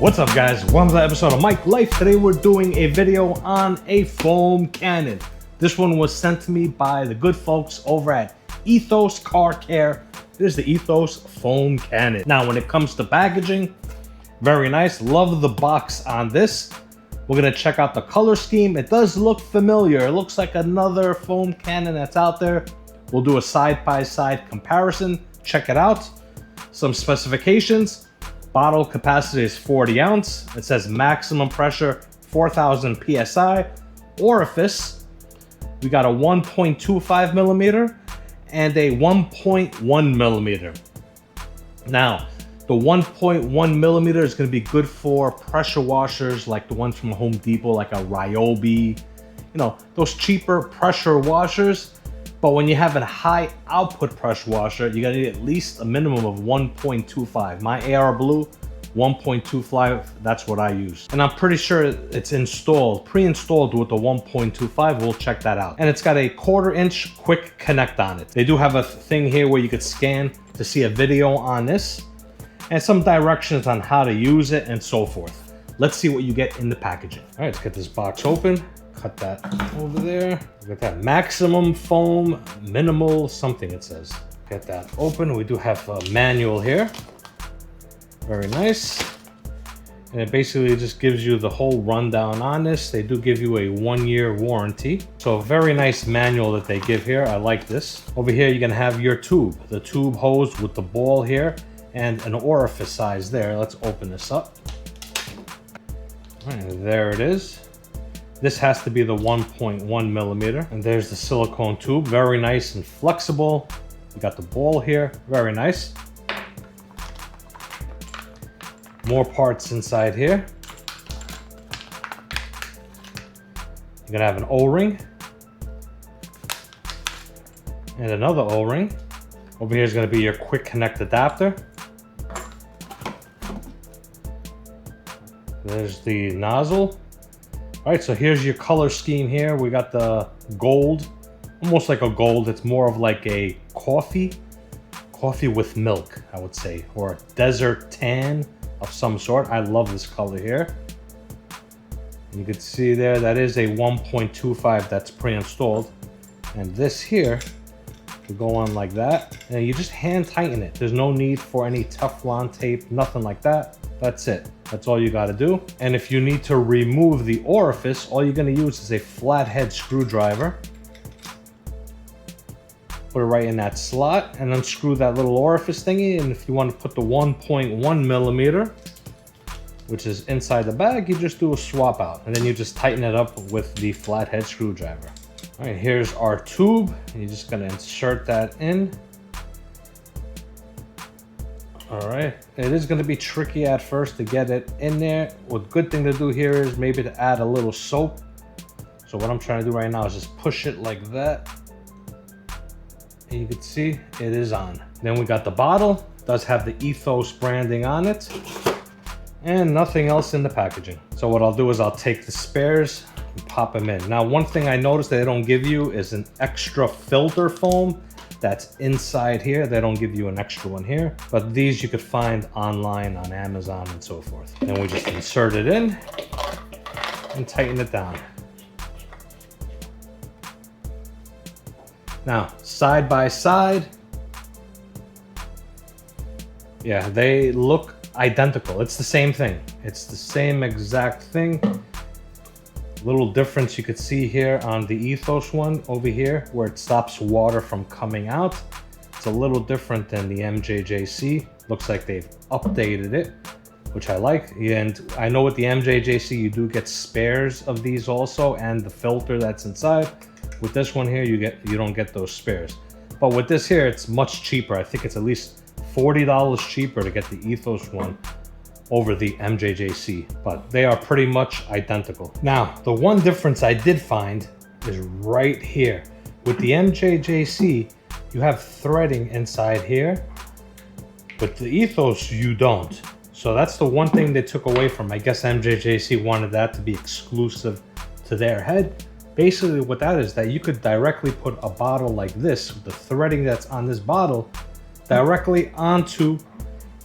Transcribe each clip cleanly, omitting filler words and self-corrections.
What's up guys, welcome to the episode of Mike Life. Today we're doing a video on a foam cannon. This one was sent to me by the good folks over at Ethos Car Care. This is the Ethos foam cannon. Now when it comes to packaging, very nice. Love the box on this. We're gonna check out the color scheme. It does look familiar. It looks like another foam cannon that's out there. We'll do a side-by-side comparison. Check it out. Some specifications. Bottle capacity is 40 ounce. It says maximum pressure 4,000 PSI. Orifice, we got a 1.25 millimeter and a 1.1 millimeter. Now, the 1.1 millimeter is going to be good for pressure washers like the ones from Home Depot, like a Ryobi, those cheaper pressure washers. But when you have a high output pressure washer, you gotta need at least a minimum of 1.25. My AR Blue, 1.25, that's what I use. And I'm pretty sure it's installed, pre-installed with the 1.25, we'll check that out. And it's got a 1/4 inch quick connect on it. They do have a thing here where you could scan to see a video on this and some directions on how to use it and so forth. Let's see what you get in the packaging. All right, let's get this box open. Cut that over there. Look at that, maximum foam, minimal something it says. Get that open. We do have a manual here. Very nice. And it basically just gives you the whole rundown on this. They do give you a 1-year warranty. So a very nice manual that they give here. I like this. Over here, you're gonna have your tube. The tube hose with the ball here and an orifice size there. Let's open this up. All right, there it is. This has to be the 1.1 millimeter. And there's the silicone tube, very nice and flexible. We got the ball here, very nice. More parts inside here. You're gonna have an O-ring. And another O-ring. Over here is gonna be your quick connect adapter. There's the nozzle. All right, so here's your color scheme here. We got the gold, almost like a gold. It's more of like a coffee with milk, I would say, or a desert tan of some sort. I love this color here. You can see there, that is a 1.25 that's pre-installed. And this here will go on like that. And you just hand tighten it. There's no need for any Teflon tape, nothing like that. That's it. That's all you got to do. And if you need to remove the orifice, all you're going to use is a flathead screwdriver. Put it right in that slot and unscrew that little orifice thingy. And if you want to put the 1.1 millimeter, which is inside the bag, you just do a swap out and then you just tighten it up with the flathead screwdriver. All right, here's our tube. You're just going to insert that in. All right, it is going to be tricky at first to get it in there. What good thing to do here is maybe to add a little soap. So what I'm trying to do right now is just push it like that. And you can see it is on. Then we got the bottle. It does have the Ethos branding on it. And nothing else in the packaging. So what I'll do is I'll take the spares and pop them in. Now, one thing I noticed they don't give you is an extra filter foam that's inside here. They don't give you an extra one here, but these you could find online on Amazon and so forth. And we just insert it in and tighten it down. Now, side by side, yeah, they look identical. It's the same thing. It's the same exact thing. Little difference you could see here on the Ethos one over here where it stops water from coming out. It's a little different than the MJJC. Looks like they've updated it, which I like. And I know with the MJJC you do get spares of these also and the filter that's inside. With this one here you don't get those spares. But with this here it's much cheaper. I think it's at least $40 cheaper to get the Ethos one over the MJJC, but they are pretty much identical. Now, the one difference I did find is right here. With the MJJC, you have threading inside here, but the Ethos, you don't. So that's the one thing they took away from. I guess MJJC wanted that to be exclusive to their head. Basically what that is, that you could directly put a bottle like this, the threading that's on this bottle, directly onto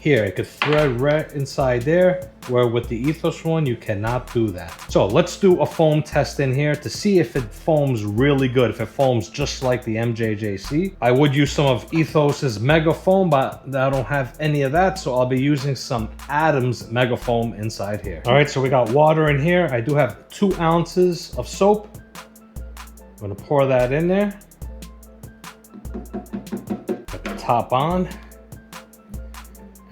here. It could thread right inside there, where with the Ethos one, you cannot do that. So let's do a foam test in here to see if it foams really good, if it foams just like the MJJC. I would use some of Ethos's Mega Foam, but I don't have any of that, so I'll be using some Adam's Mega Foam inside here. All right, so we got water in here. I do have 2 ounces of soap. I'm gonna pour that in there. Put the top on.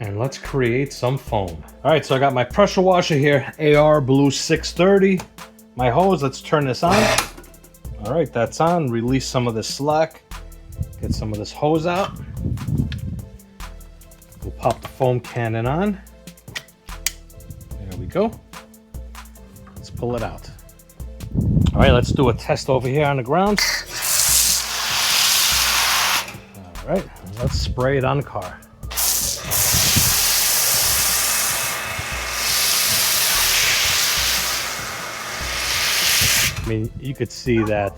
And let's create some foam. All right, so I got my pressure washer here, AR Blue 630. My hose, let's turn this on. All right, that's on. Release some of this slack. Get some of this hose out. We'll pop the foam cannon on. There we go. Let's pull it out. All right, let's do a test over here on the ground. All right, let's spray it on the car. I mean, you could see that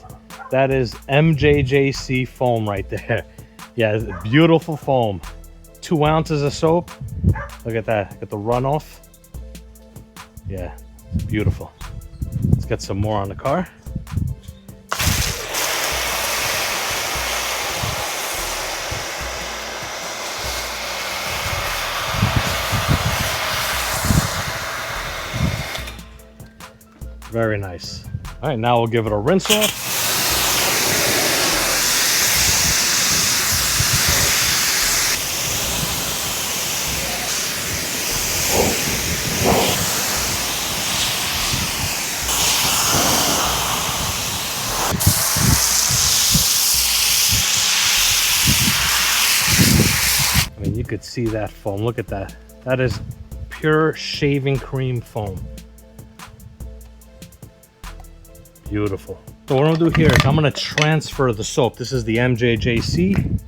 is MJJC foam right there. Yeah, it's a beautiful foam. 2 ounces of soap. Look at that, look at the runoff. Yeah, it's beautiful. Let's get some more on the car. Very nice. All right, now we'll give it a rinse off. I mean, you could see that foam. Look at that. That is pure shaving cream foam. Beautiful. So what I'm gonna do here is I'm gonna transfer the soap. This is the MJJC.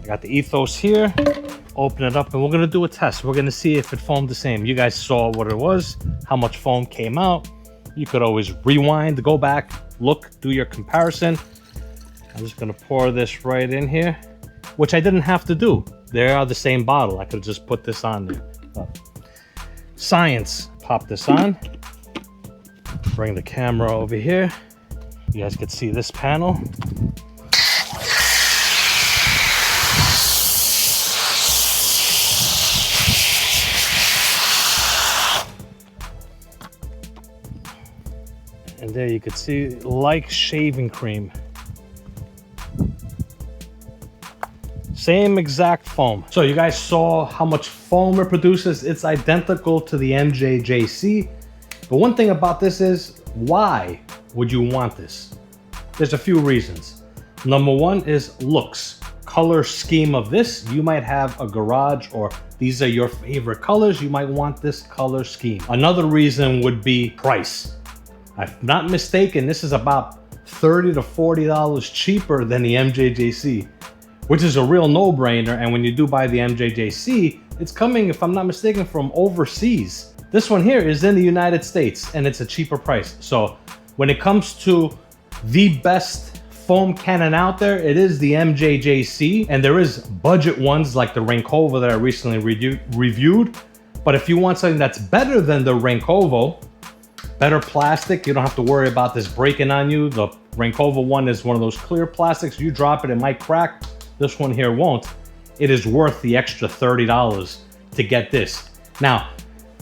I got the Ethos here. Open it up and we're gonna do a test. We're gonna see if it foamed the same. You guys saw what it was, how much foam came out. You could always rewind, go back, look, do your comparison. I'm just gonna pour this right in here, which I didn't have to do. They are the same bottle. I could just put this on there. Science. Pop this on. Bring the camera over here. You guys can see this panel. And there you can see, like shaving cream. Same exact foam. So you guys saw how much foam it produces. It's identical to the MJJC. But one thing about this is, why would you want this? There's a few reasons. Number one is looks. Color scheme of this. You might have a garage or these are your favorite colors. You might want this color scheme. Another reason would be price. If I'm not mistaken, this is about $30 to $40 cheaper than the MJJC, which is a real no-brainer. And when you do buy the MJJC, it's coming, if I'm not mistaken, from overseas. This one here is in the United States and it's a cheaper price. So when it comes to the best foam cannon out there, it is the MJJC, and there is budget ones like the Rankovo that I recently reviewed. But if you want something that's better than the Rankovo, better plastic, you don't have to worry about this breaking on you. The Rankovo one is one of those clear plastics. You drop it, it might crack. This one here won't. It is worth the extra $30 to get this. Now,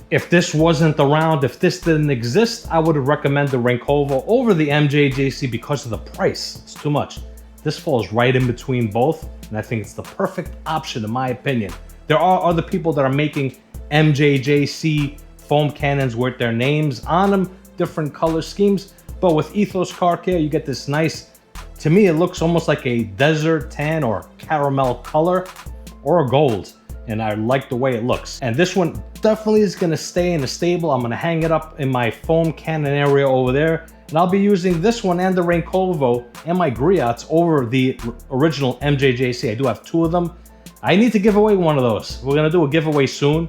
if this wasn't around, if this didn't exist, I would recommend the Rankovo over the MJJC because of the price. It's too much. This falls right in between both, and I think it's the perfect option in my opinion. There are other people that are making MJJC foam cannons with their names on them, different color schemes, but with Ethos Car Care, you get this nice, to me, it looks almost like a desert tan or caramel color or a gold. And I like the way it looks. And this one definitely is gonna stay in the stable. I'm gonna hang it up in my foam cannon area over there. And I'll be using this one and the Rankovo and my griots over the original MJJC. I do have 2 of them. I need to give away one of those. We're gonna do a giveaway soon.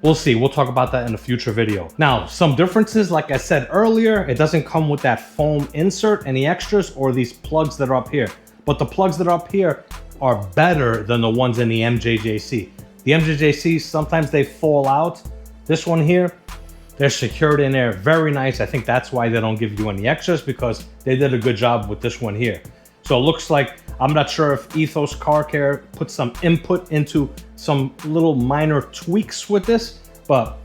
We'll see, we'll talk about that in a future video. Now, some differences, like I said earlier, it doesn't come with that foam insert, any extras, or these plugs that are up here. But the plugs that are up here are better than the ones in the MJJC. The MJJC, sometimes they fall out. This one here, they're secured in there, very nice. I think that's why they don't give you any extras, because they did a good job with this one here. So it looks like, I'm not sure if Ethos Car Care put some input into some little minor tweaks with this, but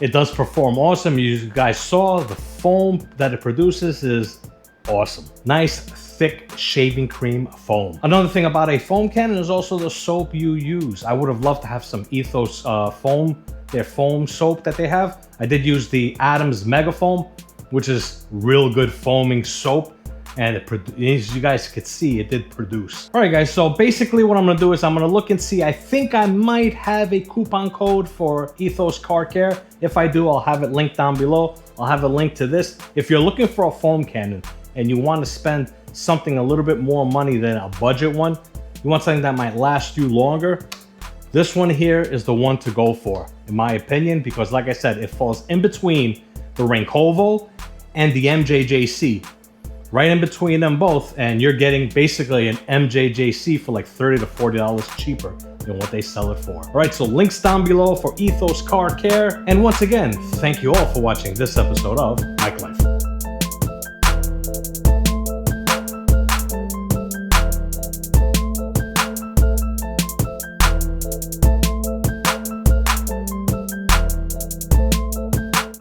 it does perform awesome. You guys saw the foam that it produces is awesome. Nice, thick shaving cream foam. Another thing about a foam cannon is also the soap you use. I would have loved to have some Ethos foam, their foam soap that they have. I did use the Adams Mega Foam, which is real good foaming soap. And as you guys could see, it did produce. All right, guys, so basically what I'm gonna do is I'm gonna look and see. I think I might have a coupon code for Ethos Car Care. If I do, I'll have it linked down below. I'll have a link to this. If you're looking for a foam cannon and you want to spend something a little bit more money than a budget one, you want something that might last you longer, this one here is the one to go for, in my opinion, because like I said, it falls in between the Rankovo and the MJJC. Right in between them both, and you're getting basically an MJJC for like $30 to $40 cheaper than what they sell it for. All right, so links down below for Ethos Car Care. And once again, thank you all for watching this episode of Mike Life.